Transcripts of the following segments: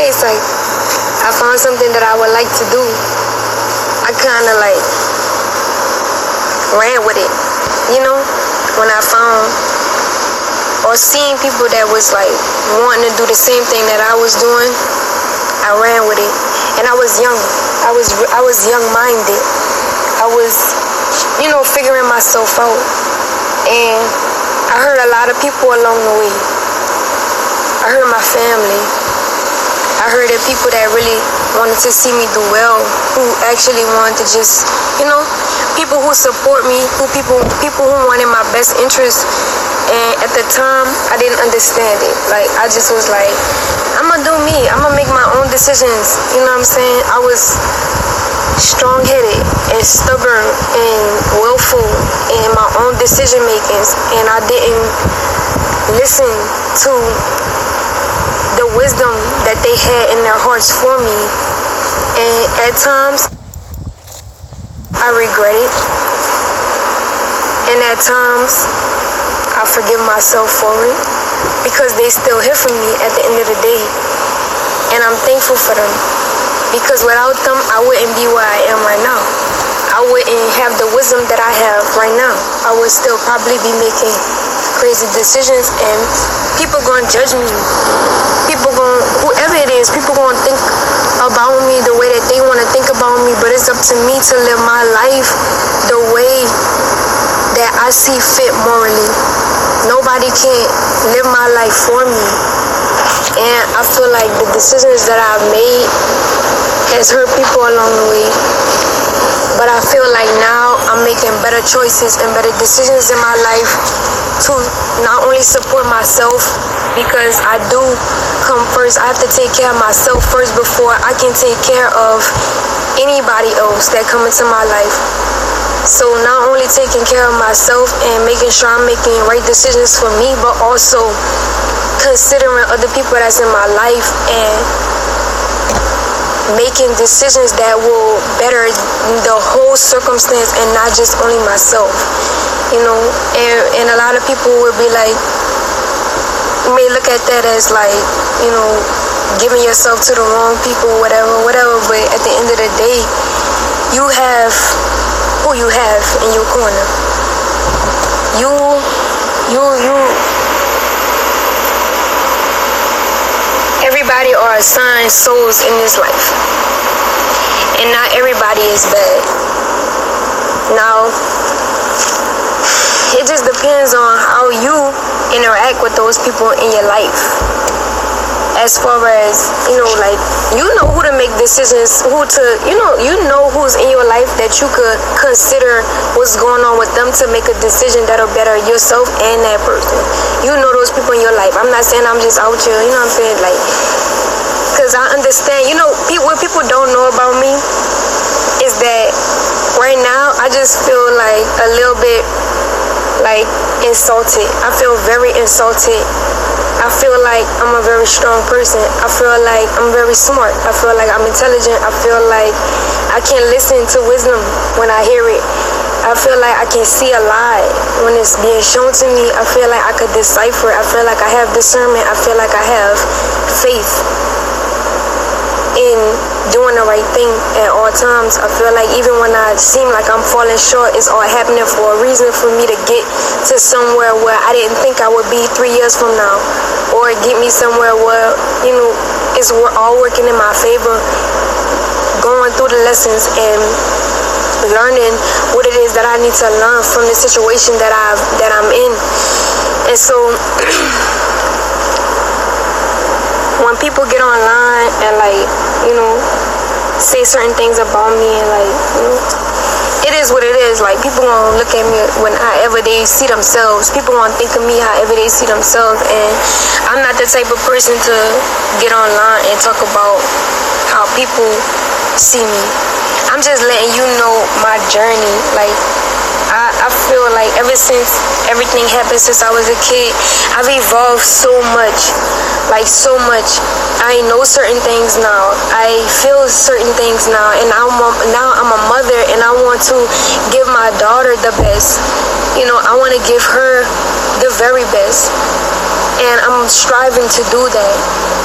case, like, I found something that I would like to do, I kind of like ran with it, you know? When I found or seeing people that was like wanting to do the same thing that I was doing, I ran with it. And I was young. I was young-minded. I was, you know, figuring myself out. And I hurt a lot of people along the way. I hurt my family. I hurt the people that really wanted to see me do well, who actually wanted to just, you know, people who support me, people who wanted my best interest. And at the time, I didn't understand it. Like, I just was like, I'm gonna do me. I'm gonna make my own decisions. You know what I'm saying? I was strong-headed and stubborn and willful in my own decision makings, and I didn't listen to the wisdom that they had in their hearts for me. And at times, I regret it. And at times, I forgive myself for it, because they still here for me at the end of the day. And I'm thankful for them, because without them, I wouldn't be where I am right now. I wouldn't have the wisdom that I have right now. I would still probably be making crazy decisions, and people gonna judge me. Whoever it is, people gonna think about me the way that they want to think about me, but it's up to me to live my life the way that I see fit morally. Nobody can live my life for me. And I feel like the decisions that I've made has hurt people along the way. But I feel like now I'm making better choices and better decisions in my life to not only support myself, because I do come first. I have to take care of myself first before I can take care of anybody else that come into my life. So not only taking care of myself and making sure I'm making right decisions for me, but also considering other people that's in my life and making decisions that will better the whole circumstance and not just only myself, you know. And a lot of people will be like, you may look at that as like, you know, giving yourself to the wrong people, whatever, but at the end of the day, you have who you have in your corner. Everybody are assigned souls in this life, and not everybody is bad. Now, it just depends on how you interact with those people in your life. As far as, you know, like, you know who to make decisions, you know who's in your life that you could consider what's going on with them to make a decision that'll better yourself and that person. You know those people in your life. I'm not saying I'm just out here, you know what I'm saying? Like, because I understand, you know, what people don't know about me is that right now I just feel like a little bit like insulted. I feel very insulted. I feel like I'm a very strong person. I feel like I'm very smart. I feel like I'm intelligent. I feel like I can listen to wisdom when I hear it. I feel like I can see a lie when it's being shown to me. I feel like I could decipher it. I feel like I have discernment. I feel like I have faith in doing the right thing at all times. I feel like even when I seem like I'm falling short, it's all happening for a reason, for me to get to somewhere where I didn't think I would be 3 years from now, or get me somewhere where, you know, it's all working in my favor, going through the lessons and learning what it is that I need to learn from the situation that I'm in. And so when people get online and, like, you know, say certain things about me, and, like, you know, it is what it is. Like, people gonna look at me however they see themselves. People gonna think of me however they see themselves. And I'm not the type of person to get online and talk about how people see me. I'm just letting you know my journey. Like, I feel like ever since everything happened since I was a kid, I've evolved so much. Like, so much. I know certain things now. I feel certain things now. And now I'm a mother, and I want to give my daughter the best. You know, I want to give her the very best. and I'm striving to do that.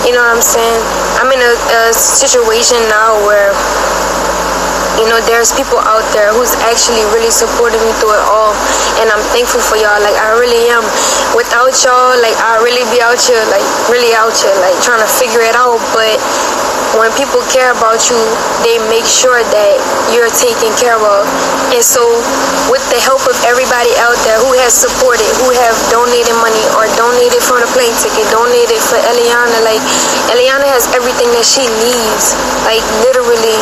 You know what I'm saying? I'm in a situation now where, you know, there's people out there who's actually really supporting me through it all, and I'm thankful for y'all. Like, I really am. Without y'all, like, I really be out here, like, really out here, like, trying to figure it out. But when people care about you, they make sure that you're taken care of. And so, with the help of everybody out there who has supported, who have donated money or donated for the plane ticket, donated for Eliana, like, Eliana has everything that she needs, like, literally.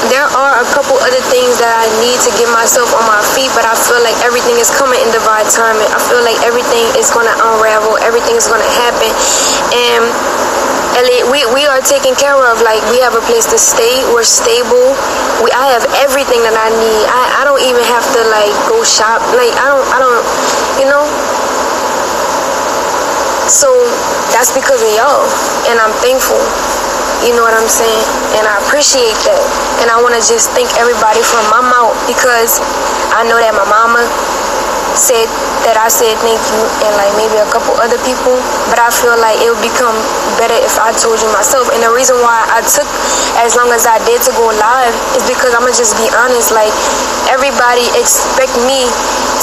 There are a couple other things that I need to get myself on my feet, but I feel like everything is coming in divine timing. I feel like everything is going to unravel, everything is going to happen, and we are taken care of. Like, we have a place to stay, we're stable, I have everything that I need. I don't even have to, like, go shop. Like, I don't, you know. So that's because of y'all, and I'm thankful. You know what I'm saying? And I appreciate that. And I want to just thank everybody from my mouth, because I know that my mama said that I said thank you, and like maybe a couple other people, but I feel like it would become better if I told you myself. And the reason why I took as long as I did to go live is because I'm gonna just be honest. Like, everybody expect me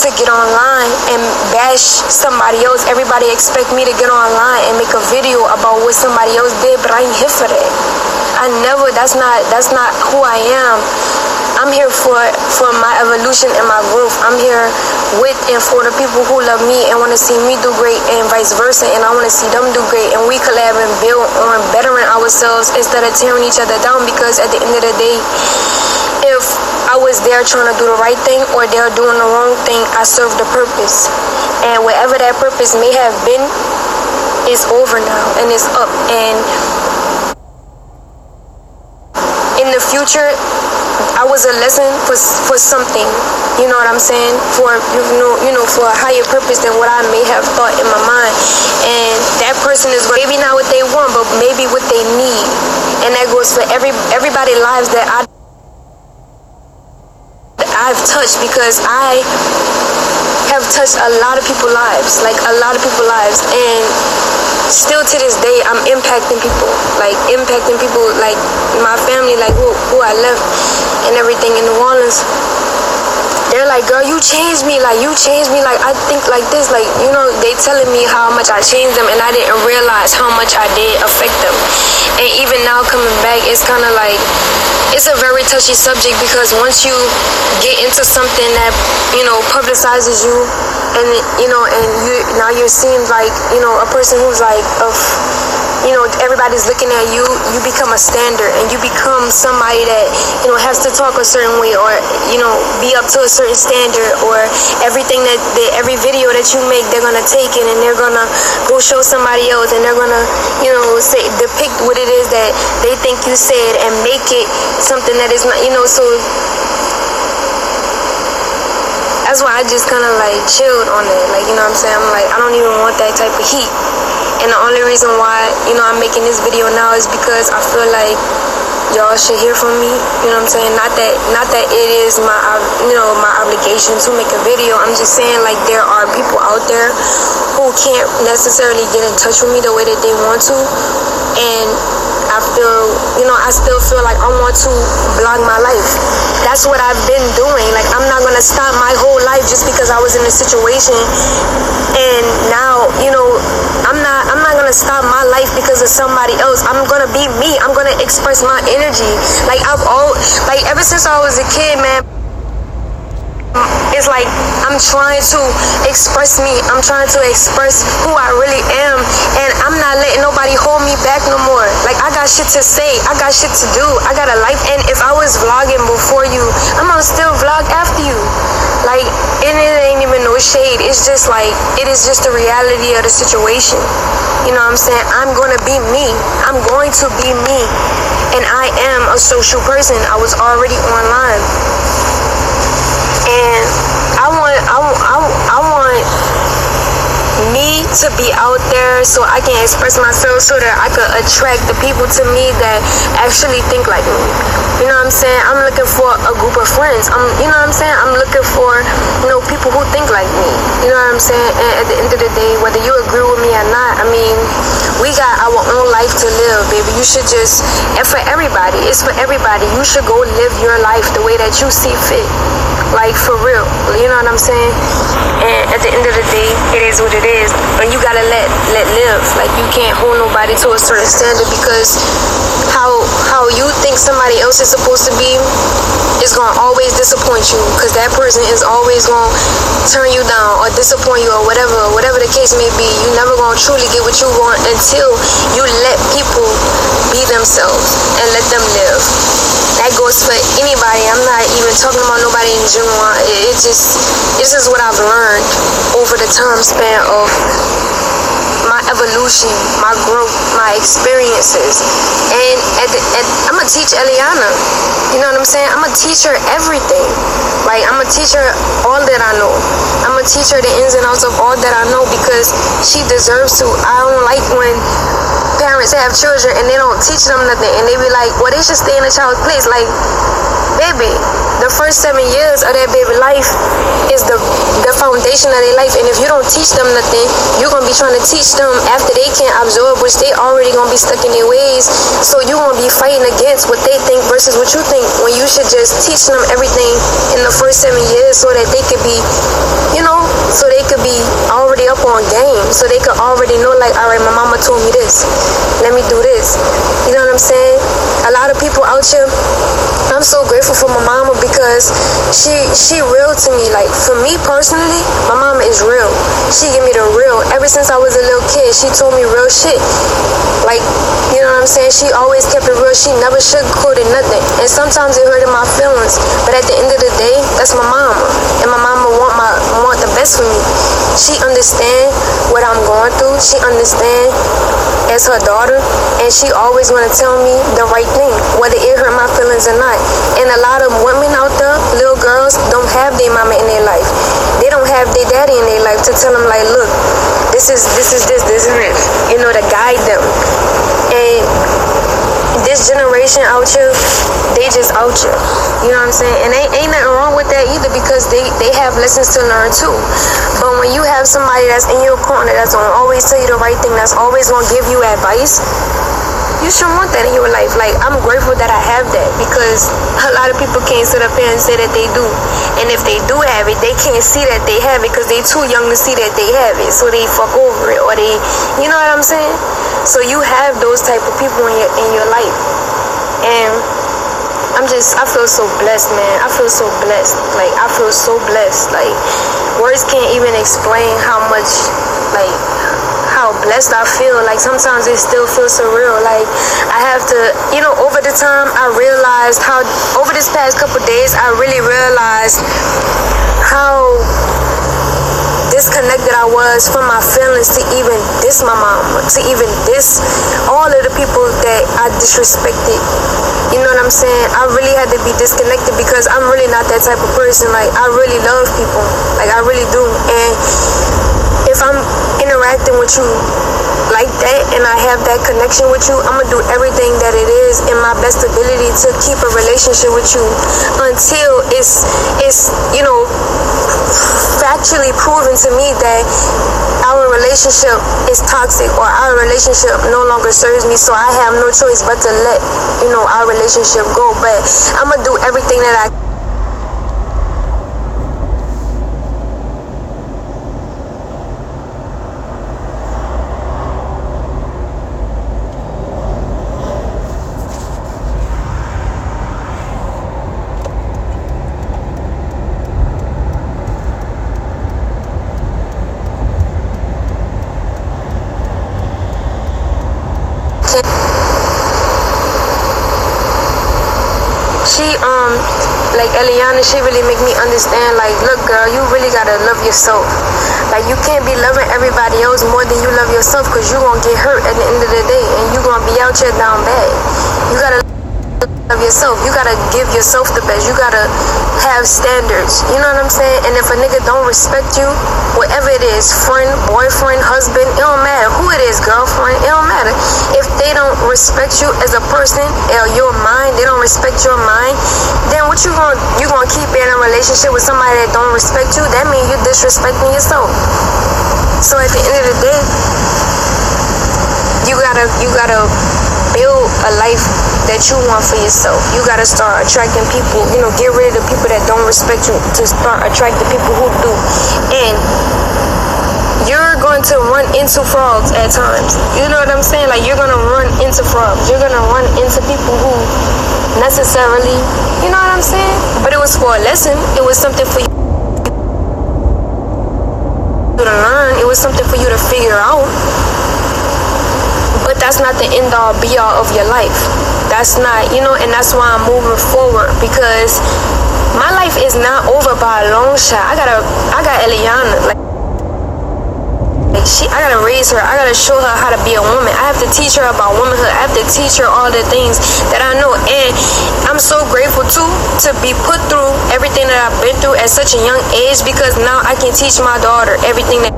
to get online and bash somebody else. Everybody expect me to get online and make a video about what somebody else did, but I ain't here for that. That's not who I am. I'm here for my evolution and my growth. I'm here with and for the people who love me and want to see me do great, and vice versa, and I want to see them do great, and we collab and build on bettering ourselves instead of tearing each other down. Because at the end of the day, if I was there trying to do the right thing or they're doing the wrong thing, I serve the purpose, and whatever that purpose may have been is over now and it's up. And in the future, I was a lesson for something, you know what I'm saying? For for a higher purpose than what I may have thought in my mind. And that person is maybe not what they want, but maybe what they need. And that goes for everybody's lives that I've touched, because I have touched a lot of people's lives, like a lot of people's lives, and still to this day I'm impacting people, like my family, like who I left and everything in New Orleans. They're like, girl, you changed me, like I think like this, like, you know, they telling me how much I changed them, and I didn't realize how much I did affect them. And even now coming back, it's kind of like, it's a very touchy subject, because once you get into something that, you know, publicizes you, and now you're seen like, you know, a person who's like everybody's looking at you, you become a standard, and you become somebody that, you know, has to talk a certain way, or, you know, be up to a certain standard, or everything every video that you make, they're gonna take it and they're gonna go show somebody else, and they're gonna, you know, depict what it is that they think you said and make it something that is not, you know. So that's why I just kind of like chilled on it, like, you know what I'm saying? I'm like, I don't even want that type of heat. And the only reason why, you know, I'm making this video now is because I feel like y'all should hear from me, you know what I'm saying? Not that it is my obligation to make a video. I'm just saying, like, there are people out there who can't necessarily get in touch with me the way that they want to, and I still feel like I want to blog my life. That's what I've been doing. Like, I'm not gonna stop my whole life just because I was in a situation, and now, you know, I'm not gonna stop my life because of somebody else. I'm gonna be me. I'm gonna express my energy. Like, ever since I was a kid, man, it's like I'm trying to express me. I'm trying to express who I really am, and I'm not letting nobody hold me back no more. Like, I got shit to say, I got shit to do, I got a life. And if I was vlogging before you, I'm gonna still vlog after you. Like, and it ain't even no shade. It's just like, it is just the reality of the situation. You know what I'm saying? I'm gonna be me. I'm going to be me, and I am a social person. I was already online. And I want me to be out there so I can express myself, so that I could attract the people to me that actually think like me. You know what I'm saying? I'm looking for a group of friends. You know what I'm saying? I'm looking for, people who think like me. You know what I'm saying? And at the end of the day, whether you agree with me or not, I mean, we got our own life to live, baby. You should just, and for everybody, it's for everybody. You should go live your life the way that you see fit. Like, for real. You know what I'm saying? And at the end of the day, it is what it is. But you gotta let live. Like, you can't hold nobody to a certain standard, because how you think somebody else is supposed to be is gonna always disappoint you, because that person is always gonna turn you down or disappoint you, or whatever the case may be. You never gonna truly get what you want until you let people be themselves and let them live. That goes for anybody. I'm not even talking about nobody in general. It's just what I've learned over the time span of my evolution, my growth, my experiences. And I'm gonna teach Eliana. You know what I'm saying? I'm gonna teach her everything. Like, I'm gonna teach her all that I know. I'm gonna teach her the ins and outs of all that I know, because she deserves to. I don't like when parents have children and they don't teach them nothing, and they be like, well, they should stay in a child's place. Like, baby, the first 7 years of that baby life is the foundation of their life. And if you don't teach them nothing, you're gonna be trying to teach them after they can't absorb, which they already gonna be stuck in their ways. So you're gonna be fighting against what they think versus what you think, when you should just teach them everything in the first 7 years, so that they could be, so they could be already up on game, so they could already know, like, all right, my mama told me this, let me do this. You know what I'm saying? A lot of people out here, I'm so grateful for my mama, because she real to me. Like, for me personally, my mama is real. She give me the real. Ever since I was a little kid, she told me real shit. Like, you know what I'm saying? She always kept it real. She never sugarcoated nothing. And sometimes it hurted my feelings, but at the end of the day, that's my mama. And my mama want the best for me. She understand what I'm going through. She understand as her daughter, and she always want to tell me the right thing, whether it hurt my feelings or not. And a lot of women out there, little girls, don't have their mama in their life. They don't have their daddy in their life to tell them, like, look, this is this, to guide them. And this generation out here, they just out here. You know what I'm saying? And ain't nothing wrong with that either, because they have lessons to learn too. But when you have somebody that's in your corner, that's gonna always tell you the right thing, that's always gonna give you advice, you should want that in your life. Like, I'm grateful that I have that, because a lot of people can't sit up here and say that they do. And if they do have it, they can't see that they have it, because they too young to see that they have it. So they fuck over it, or they, you know what I'm saying? So you have those type of people in your life. And I feel so blessed, man. I feel so blessed. Like, I feel so blessed. Like, words can't even explain how much, like, how blessed I feel. Like, sometimes it still feels surreal. Like, I have to, over the time, I realized how, over this past couple days, I really realized how disconnected I was from my feelings to even diss my mama, to even diss all of the people that I disrespected. You know what I'm saying? I really had to be disconnected, because I'm really not that type of person. Like, I really love people. Like, I really do. And if I'm interacting with you like that, and I have that connection with you, I'm gonna do everything that it is in my best ability to keep a relationship with you until it's factually proven to me that our relationship is toxic, or our relationship no longer serves me. So I have no choice but to let our relationship go. But I'm gonna do everything that I like Eliana, she really make me understand, like, look, girl, you really gotta love yourself. Like, you can't be loving everybody else more than you love yourself, because you gonna get hurt at the end of the day, and you gonna be out here down bad. You gotta of yourself. You gotta give yourself the best. You gotta have standards. You know what I'm saying? And if a nigga don't respect you, whatever it is, friend, boyfriend, husband, it don't matter who it is, girlfriend, it don't matter. If they don't respect you as a person, or your mind, they don't respect your mind, then what you gonna keep in a relationship with somebody that don't respect you? That means you disrespecting yourself. So at the end of the day, you gotta build a life that you want for yourself. You gotta start attracting people, get rid of the people that don't respect you to start attracting people who do. And you're going to run into frogs at times. You know what I'm saying? Like, you're gonna run into frogs. You're gonna run into people who necessarily, you know what I'm saying? But it was for a lesson. It was something for you to learn. It was something for you to figure out. But that's not the end all be all of your life. That's not, and that's why I'm moving forward, because my life is not over by a long shot. I got Eliana, I gotta raise her. I gotta show her how to be a woman. I have to teach her about womanhood. I have to teach her all the things that I know. And I'm so grateful too to be put through everything that I've been through at such a young age, because now I can teach my daughter everything that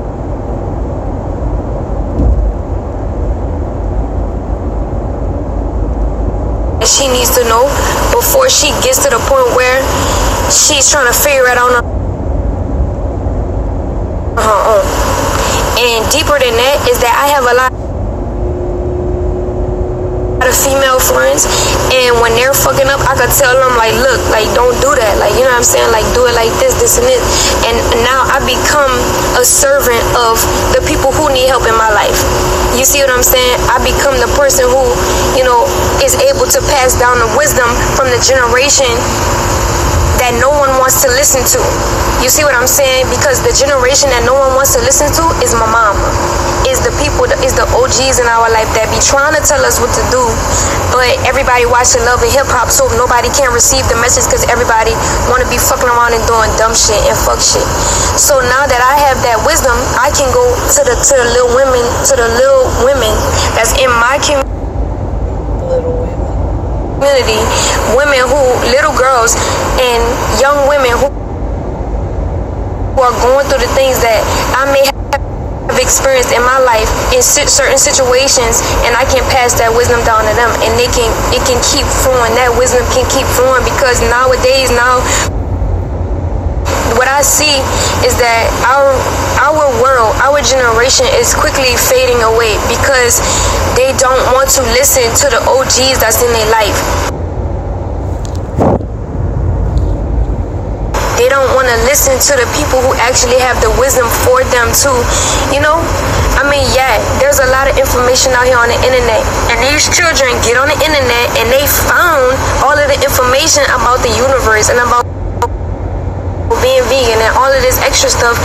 she needs to know before she gets to the point where she's trying to figure it out on her own. And deeper than that is that I have a lot of female friends, and when they're fucking up, I could tell them, like, look, like, don't do that, like, you know what I'm saying, like, do it like this and this. And now I become a servant of the people who need help in my life. You see what I'm saying? I become the person who, is able to pass down the wisdom from the generation that no one wants to listen to. You see what I'm saying? Because the generation that no one wants to listen to is my mama, is the people, is the OGs in our life that be trying to tell us what to do, but everybody watching Love and Hip Hop, so nobody can receive the message because everybody want to be fucking around and doing dumb shit and fuck shit. So now that I have that wisdom, I can go to the little women that's in my community, little girls and young women who are going through the things that I may have experienced in my life in certain situations, and I can pass that wisdom down to them, and it can keep flowing. That wisdom can keep flowing, because nowadays, what I see is that our world, our generation is quickly fading away because they don't want to listen to the OGs that's in their life. They don't want to listen to the people who actually have the wisdom for them too. There's a lot of information out here on the internet, and these children get on the internet and they found all of the information about the universe and about being vegan and all of this extra stuff,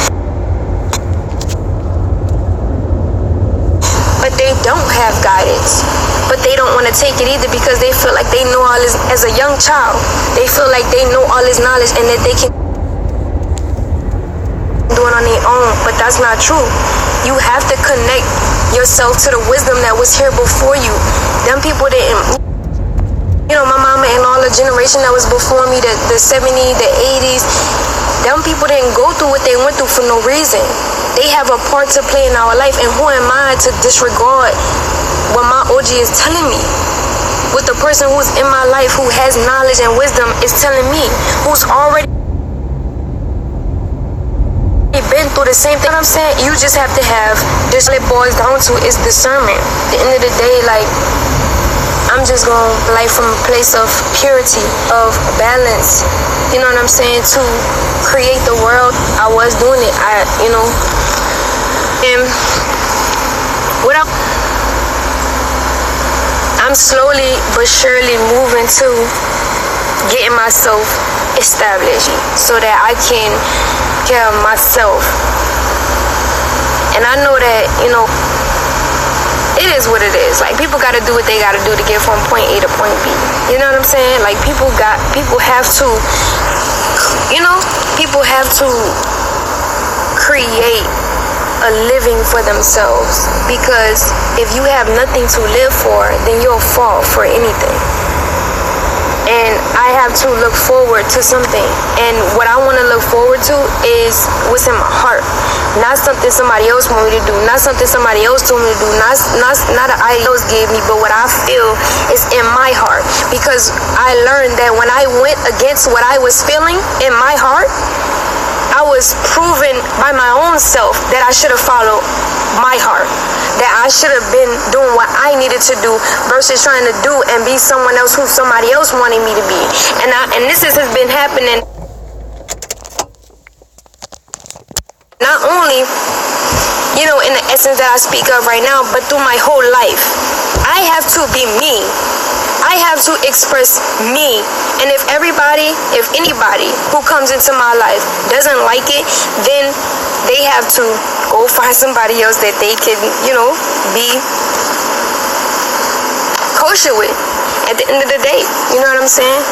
but they don't have guidance. But they don't want to take it either because they feel like they know all this. As a young child, they feel like they know all this knowledge and that they can do it on their own. But that's not true. You have to connect yourself to the wisdom that was here before you. Them people didn't, my mama and all the generation that was before me, the 70s, the 80s, them people didn't go through what they went through for no reason. They have a part to play in our life, and who am I to disregard what my OG is telling me? What the person who's in my life, who has knowledge and wisdom, is telling me, who's already been through the same thing. You know what I'm saying? You just have to have, this what it boils down to is discernment. At the end of the day, like, I'm just going life from a place of purity, of balance, you know what I'm saying, to create the world. I was doing it, and I'm slowly but surely moving to getting myself established so that I can care of myself. And I know that, it is what it is. Like, people got to do what they got to do to get from point A to point B. You know what I'm saying? Like, people have to, people have to create a living for themselves, because if you have nothing to live for, then you'll fall for anything. and I have to look forward to something. And what I want to look forward to is what's in my heart, not something somebody else want me to do, not something somebody else told me to do, not an idea else gave me, but what I feel is in my heart. Because I learned that when I went against what I was feeling in my heart, I was proven by my own self that I should have followed my heart, that I should have been doing what I needed to do versus trying to do and be someone else who somebody else wanted me to be. And this has been happening not only, in the essence that I speak of right now, but through my whole life. I have to be me. I have to express me. And if anybody who comes into my life doesn't like it, then they have to go find somebody else that they can, be kosher with at the end of the day. You know what I'm saying?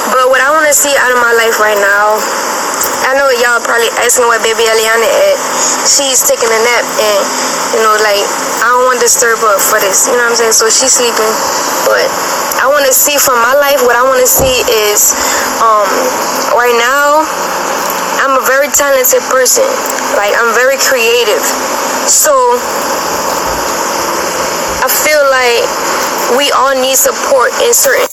But what I want to see out of my life right now, I know y'all probably asking where baby Eliana at. She's taking a nap, and I don't want to disturb her for this. You know what I'm saying? So she's sleeping. But I want to see from my life, what I want to see is, right now, I'm a very talented person. Like, I'm very creative. So I feel like we all need support in certain